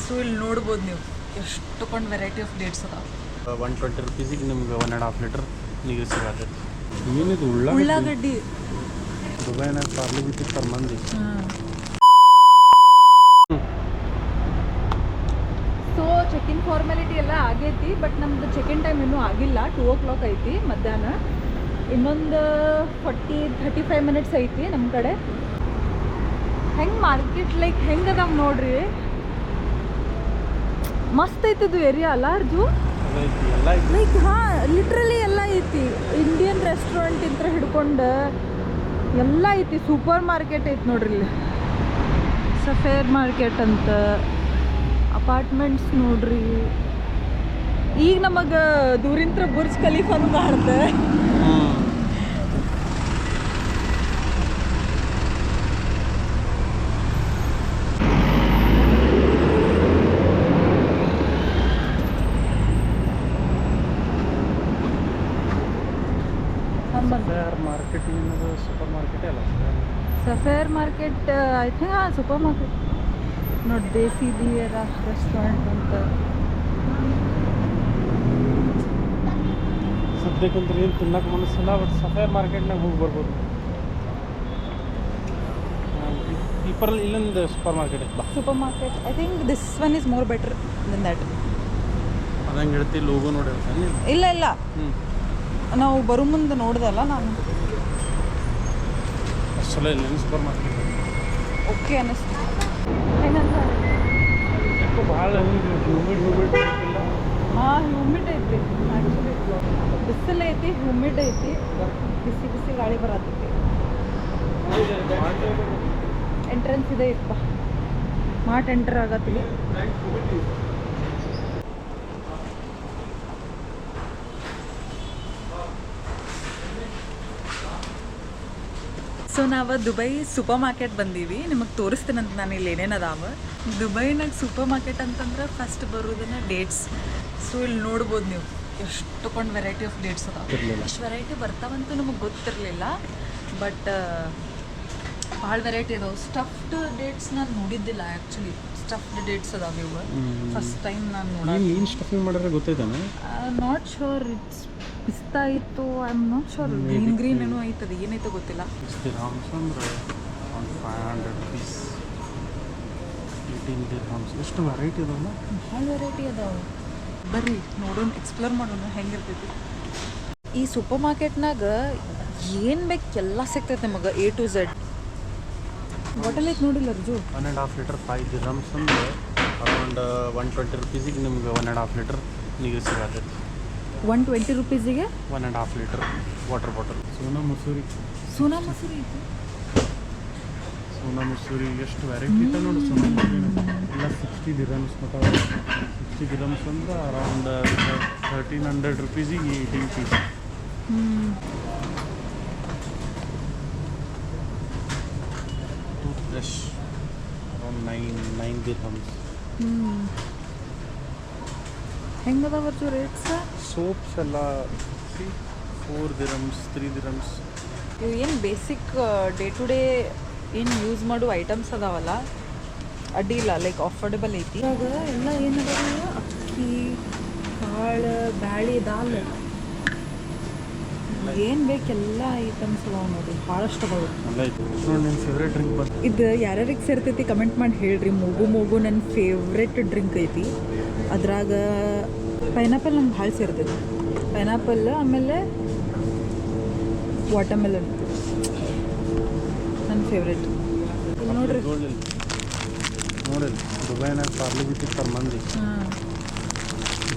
So ಇಲ್ಲಿ ನೋಡ್ಬೋದು ನೀವು ಎಷ್ಟೊಂದು ವೆರೈಟಿ ಆಫ್ ಡೇಟ್ಸ್ ಅದಾವೆ. 120 ರೂಪೀಸಿಗೆ ನಿಮ್ಗೆ 1.5 ಲೀಟರ್ ನೀರು ಸಿಗತ್ತೆ. ಏನಿದು ಉಳ್ಳಾಗಡ್ಡಿ ದುಬೈನಾಗ ಪಾರ್ಲಿ ಬಿಟ್ಟಿರ್ತಾರೆ ಮಂದಿ. ಸೊ ಚೆಕ್-ಇನ್ ಫಾರ್ಮಾಲಿಟಿ ಎಲ್ಲ ಆಗೈತಿ, ಬಟ್ ನಮ್ದು ಚೆಕ್-ಇನ್ ಟೈಮ್ ಇನ್ನೂ ಆಗಿಲ್ಲ. 2 o'clock ಐತಿ ಮಧ್ಯಾಹ್ನ. ಇನ್ನೊಂದು 35 ಮಿನಿಟ್ಸ್ ಐತಿ ನಮ್ಮ ಕಡೆ. ಹೆಂಗೆ ಮಾರ್ಕೆಟ್ ಲೈಕ್ ಹೆಂಗೆ ಅದಾವ ನೋಡ್ರಿ, ಮಸ್ತ್ ಐತಿದು ಏರಿಯಾ ಅಲ್ಲ ಅರ್ಜು. ಲೈಕ್ ಹಾಂ ಲಿಟ್ರಲಿ ಎಲ್ಲ ಐತಿ. ಇಂಡಿಯನ್ ರೆಸ್ಟೋರೆಂಟ್ ಇಂತ ಹಿಡ್ಕೊಂಡು ಎಲ್ಲ ಐತಿ. ಸೂಪರ್ ಮಾರ್ಕೆಟ್ ಐತಿ ನೋಡ್ರಿ ಇಲ್ಲಿ. ಸಫೇರ್ ಮಾರ್ಕೆಟ್ ಅಂತ ಅಪಾರ್ಟ್ಮೆಂಟ್ಸ್ ನೋಡ್ರಿ. ಈಗ ನಮಗೆ ದೂರಿಂತ್ರ ಬುರ್ಜ್ ಖಲೀಫಾನು ಕಾಣುತ್ತೆ. ಸೂಪರ್ ಮಾರ್ಕೆಟ್ ಅಲ್ಲ, ಸಫೇರ್ ಮಾರ್ಕೆಟ್ ಐ ಥಿಂಕ್. ಹಾಂ ಸೂಪರ್ ಮಾರ್ಕೆಟ್ ನೋಡಿ. ದೇಸಿ ದಿಯರ ರೆಸ್ಟೋರೆಂಟ್ ಅಂತ ಸದ್ಯಕ್ಕಂದ್ರೆ ಏನು ತಿನ್ನಕ್ಕೆ ಮನಸ್ಸಿಲ್ಲ, ಬಟ್ ಸಫೇರ್ ಮಾರ್ಕೆಟ್ನಾಗ ಹೋಗಿ ಬರ್ಬೋದು. ಪೀಪಲ್ ಇಲ್ಲೊಂದು ಸೂಪರ್ ಮಾರ್ಕೆಟ್ ಐತೆ. Supermarket I think this one is more better than that. ಅದಂಗೆ ಹೇಳ್ತಿ ಲೋಗೋ ನೋಡಿ. ಇಲ್ಲ ಇಲ್ಲ, ನಾವು ಬರೋ ಮುಂದೆ ನೋಡ್ದಲ್ಲ ನಾನು. ಚಲೋ ಇಲ್ಲ ಸೂಪರ್ ಮಾರ್ಕೆಟ್. ಓಕೆ ಅನ್ನಿಸ್ತು. ಹೆಂಗಂತ ಭಾಳ ಹ್ಯೂಮಿಡ್ ಇಲ್ಲ. ಹಾಂ ಹ್ಯೂಮಿಡ್ ಐತಿ ಆ್ಯಕ್ಚುಲಿ. ಬಿಸಿಲು ಐತಿ, ಹ್ಯೂಮಿಡ್ ಐತಿ, ಬಿಸಿ ಬಿಸಿ ಗಾಳಿ ಬರತ್ತೈತಿ. ಎಂಟ್ರೆನ್ಸ್ ಇದೆ ಇಪ್ಪ, ಸ್ಮಾರ್ಟ್ ಎಂಟರ್ ಆಗತ್ತಿಲ್ಲ. ಸೊ ನಾವು ದುಬೈ ಸೂಪರ್ ಮಾರ್ಕೆಟ್ ಬಂದೀವಿ. ನಿಮಗೆ ತೋರಿಸ್ತೀನಂತ ನಾನು ಇಲ್ಲಿ ಏನೇನು ಅದಾವ. ದುಬೈನಾಗ ಸೂಪರ್ ಮಾರ್ಕೆಟ್ ಅಂತಂದ್ರೆ ಫಸ್ಟ್ ಬರೋದನ್ನ ಡೇಟ್ಸ್. ಸೊ ಇಲ್ಲಿ ನೋಡ್ಬೋದು ನೀವು ಎಷ್ಟೊಂದು ವೆರೈಟಿ ಆಫ್ ಡೇಟ್ಸ್ ಅದಾವೆ. ಎಷ್ಟು ವೆರೈಟಿ ಬರ್ತಾವಂತೂ ನಮಗೆ ಗೊತ್ತಿರಲಿಲ್ಲ, ಬಟ್ ಭಾಳ ವೆರೈಟಿ ಅದಾವೆ. ಸ್ಟಫ್ಡ್ ಡೇಟ್ಸ್ ನಾನು ನೋಡಿದ್ದಿಲ್ಲ ಆ್ಯಕ್ಚುಲಿ. ಸ್ಟಫ್ಡ್ ಡೇಟ್ಸ್ ಅದಾವೆ ಇವು. ಫಸ್ಟ್ ಟೈಮ್ ನಾನು ನೋಡಿ. ಏನು ಸ್ಟಫಿಂಗ್ ಮಾಡಿದ್ರೆ ಗೊತ್ತೈತಾನೆ? Not sure. ಇಟ್ಸ್ ಪಿಸ್ತಾ ಇತ್ತು, I am not sure. Green ಏನೋ ಐತದ, ಏನೈತೋ ಗೊತ್ತಿಲ್ಲ. ದಿರ್ಹಮ್ಸ್ ಅಂದ್ರೆ 500 ರೂಪೀಸ್. 18 ದಿರ್ಹಮ್ಸ್. ಎಷ್ಟು ವೆರೈಟಿ ಅದಾವಲ್ಲ, ಭಾಳ ವೆರೈಟಿ ಅದಾವೆ. ಬರ್ರಿ ನೋಡೋಣ, ಎಕ್ಸ್ಪ್ಲೋರ್ ಮಾಡೋಣ ಹೆಂಗಿರ್ತೈತಿ. ಈ ಸೂಪರ್ ಮಾರ್ಕೆಟ್ನಾಗ ಏನು ಬೇಕು ಎಲ್ಲ ಸಿಗ್ತೈತೆ ನಮಗೆ, A to Z. ಬಾಟಲ್ ಐತೆ ನೋಡಿಲ್ಲ ಅರ್ಜು. 1.5 ಲೀಟರ್ 5 ದಿರ್ಹಮ್ಸ್ ಅಂದ್ರೆ ಅರೌಂಡ್ 120 ರೂಪೀಸಿಗೆ ನಿಮ್ಗೆ 1.5 ಲೀಟರ್ ನೀರು ಸಿಗತ್ತೆ. 120 ರೂಪೀಸಿಗೆ 1.5 litre water bottle. Sona Masuri ಐತಿ. ಸೋನಾ ಮಸೂರಿ ಎಷ್ಟು ವೆರೈಟಿ ಇದೆ ನೋಡಿ. ಸೋನಾ ಮಸೂರಿ ಎಲ್ಲ 60 ದಿರ್ಹಮ್ಸ್ ಮಟ್ಟ. 60 ದಿರ್ಹಮ್ಸ್ ಅಂದ್ರೆ ಅರೌಂಡ್ 1300 ರೂಪೀಸಿಗೆ 18 piece. Toothbrush around 9 dirhams. ಹೆಂಗದ ಬರ್ತು ರೇಟ್ಸ್? ಸೋಪ್ಸ್ ಎಲ್ಲ 4 ದಿರ್ಹಮ್ಸ್ 3 ದಿರ್ಹಮ್ಸ್. ಇವು ಏನು ಬೇಸಿಕ್ ಡೇ ಟು ಡೇ ಏನು ಯೂಸ್ ಮಾಡೋ ಐಟಮ್ಸ್ ಅದಾವಲ್ಲ, ಅಡ್ಡಿ ಇಲ್ಲ. ಲೈಕ್ ಅಫೋರ್ಡೆಬಲ್ ಐತಿ. ಇವಾಗ ಎಲ್ಲ ಏನದಾವ, ಅಕ್ಕಿ, ಕಾಳು, ಬ್ಯಾಳಿ, ದಾಲ್, ಏನು ಬೇಕೆಲ್ಲ ಐಟಮ್ಸ್ ಅದಾವ ನೋಡಿ. ಭಾಳಷ್ಟು ಅದಾವೆ. ನನ್ನ ಫೇವ್ರೇಟ್ ಡ್ರಿಂಕ್ ಬಂದು ಇದು ಯಾರ್ಯಾರಿಗೆ ಸೇರ್ತೈತಿ ಕಮೆಂಟ್ ಮಾಡಿ ಹೇಳ್ರಿ. ಮೂಗು ನನ್ನ ಫೇವ್ರೇಟ್ ಡ್ರಿಂಕ್ ಐತಿ. ಅದ್ರಾಗ ಪೈನಾಪಲ್ ನಂಗೆ ಭಾಳ ಸೇರ್ತೈತಿ. ಪೈನಾಪಲ್, ಆಮೇಲೆ ವಾಟರ್ಮೆಲನ್ ನನ್ನ ಫೇವ್ರೇಟ್. ನೋಡ್ರಿ ನೋಡಿ ದುಬೈನಾಗ ಪಾರ್ಲಿ ಬಿಟ್ಟಿರ್ತಾರೆ ಮಂದಿ.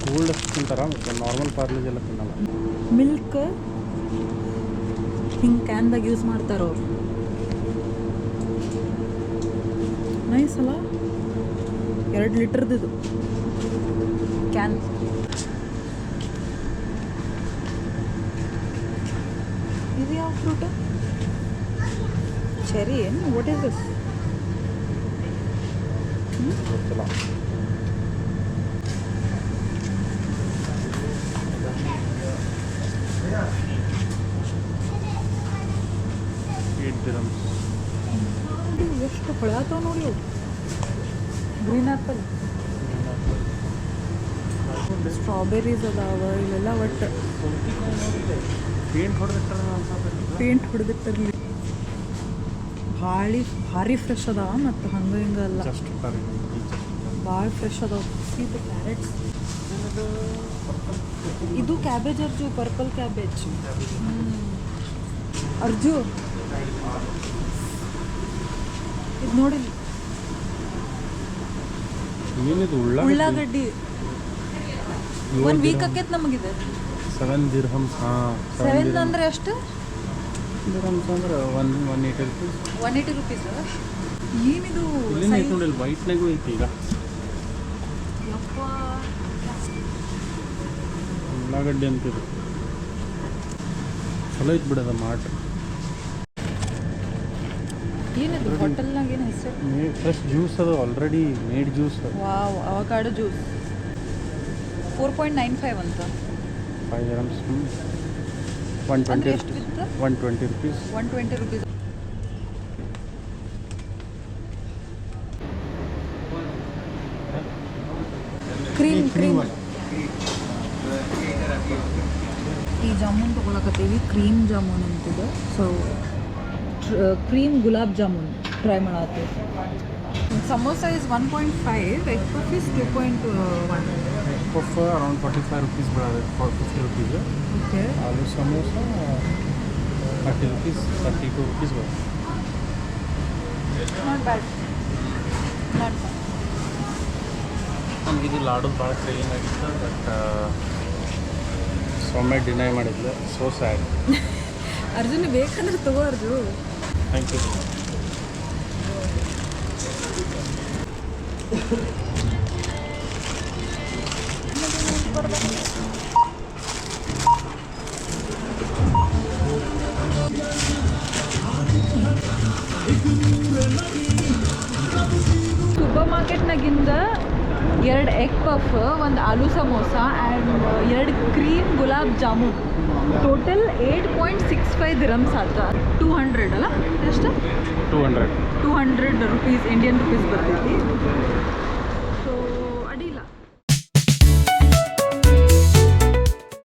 ಗೋಲ್ಡ್ ಅಷ್ಟು ತಿಂತಾರ, ಮತ್ತು ನಾರ್ಮಲ್ ಪಾರ್ಲೇಜ್ ಎಲ್ಲ ತಿನ್ನಲ್ಲ. ಮಿಲ್ಕ್ ಹಿಂಗೆ ಕ್ಯಾನ್ದಾಗ ಯೂಸ್ ಮಾಡ್ತಾರ ಅವ್ರು. ನೈಸ್ ಅಲ್ಲ. 2 ಲೀಟರ್ದು ಕ್ಯಾನ್. ಇದು ಯಾವ ಫ್ರೂಟ್? ಚೆರಿ ಏನು? What is this? ಗೊತ್ತಿಲ್ಲ. ಎಷ್ಟು ಹೊಳತಾವ ನೋಡಿ ಅವು. Green apple. ಸ್ಟ್ರಾಬೆರೀಸ್ ಅದಾವ ಇಲ್ಲೆಲ್ಲ ಒಟ್ಟು ಪೇಂಟ್ ಹೊಡೆದಿಟ್ಟಾರ ಅನ್ಸತ್ತೆ. ಪೇಂಟ್ ಹೊಡೆದಿಟ್ಟಿರಲಿ. ಭಾರಿ ಫ್ರೆಶ್ ಅದಾವ ಮತ್ತು ಹಂಗೆ ಹಿಂಗೆ ಅಲ್ಲ, ಜಸ್ಟ್ ಭಾಳ ಫ್ರೆಶ್ ಅದಾವ. ಸೀದ ಕ್ಯಾರೆಟ್ಸ್, ಇದು cabbage Arzoo, purple cabbage. Arzoo ಇದು ನೋಡಿ, ಏನಿದು ಉಳ್ಳಾಗಡ್ಡಿ. ಒಂದು ವೀಕ್ ಆಕೈತೆ ನಮಗಿದೆ. 7 ದಿರ್ಹಮ್ಸ್. ಹಾಂ, 7 ಅಂದರೆ ಎಷ್ಟು ದಿರ್ಹಮ್ಸ್ ಅಂದ್ರೆ 180 ರೂಪೀಸ್. 180 ರುಪೀಸ್. ಏನಿದು ಇಲ್ಲೇನು ಐತೆ ನೋಡಿ, ವೈಟ್ನಾಗೂ ಐತಿ ಈಗ. ಉಳ್ಳಾಗಡ್ಡಿ ಅಂತಿದ್ರು, ಚಲೋ ಐತೆ ಬಿಡದ ಮಾರ್ಟ್. ಏನಿದು ಹೋಟೆಲ್ನಾಗ ಏನು ಹೆಸರು? ಫ್ರೆಶ್ ಜ್ಯೂಸ್ ಅದು, already made juice. Wow, avocado juice 4.95 ಅಂತ. 5 dirhams. 120 ಎಷ್ಟು ಬಿತ್ತು? 120 rupees. 120 ರುಪೀಸ್. ಕ್ರೀಮ್ ಈ ಜಾಮೂನ್ ತೊಗೊಳಕತ್ತೀವಿ. ಕ್ರೀಮ್ ಜಾಮೂನ್ ಅಂತಿದೆ. So cream gulab jamun try ಮಾಡತ್ತೀವಿ. Samosa is 1.5, egg puff is 2.1. Puff around 45 rupees, brother. For 50 rupees. Okay, Aloo samosa 30 rupees, 32 rupees. Not bad, not bad. ನಮಗಿದು ಲಾಡು ಭಾಳ craving ಆಗಿತ್ತು, ಬಟ್ ಸೊಮ್ಮೆ ಡಿನೈ ಮಾಡಿದ್ಲು. So sad. ಅರ್ಜುನ್ ಬೇಕಂದ್ರೆ ತಗೋ ಅರ್ಜು. Thank you. ಸೂಪರ್ ಮಾರ್ಕೆಟ್ನಾಗಿಂದ 2 egg puff, 1 aloo samosa and 2 cream gulab jamun. Total 8.65 dirhams ಆತ. 200 ಅಲ್ಲ, ಎಷ್ಟು? 200. 200 ರುಪೀಸ್, ಇಂಡಿಯನ್ ರುಪೀಸ್ ಬರ್ತೈತಿ.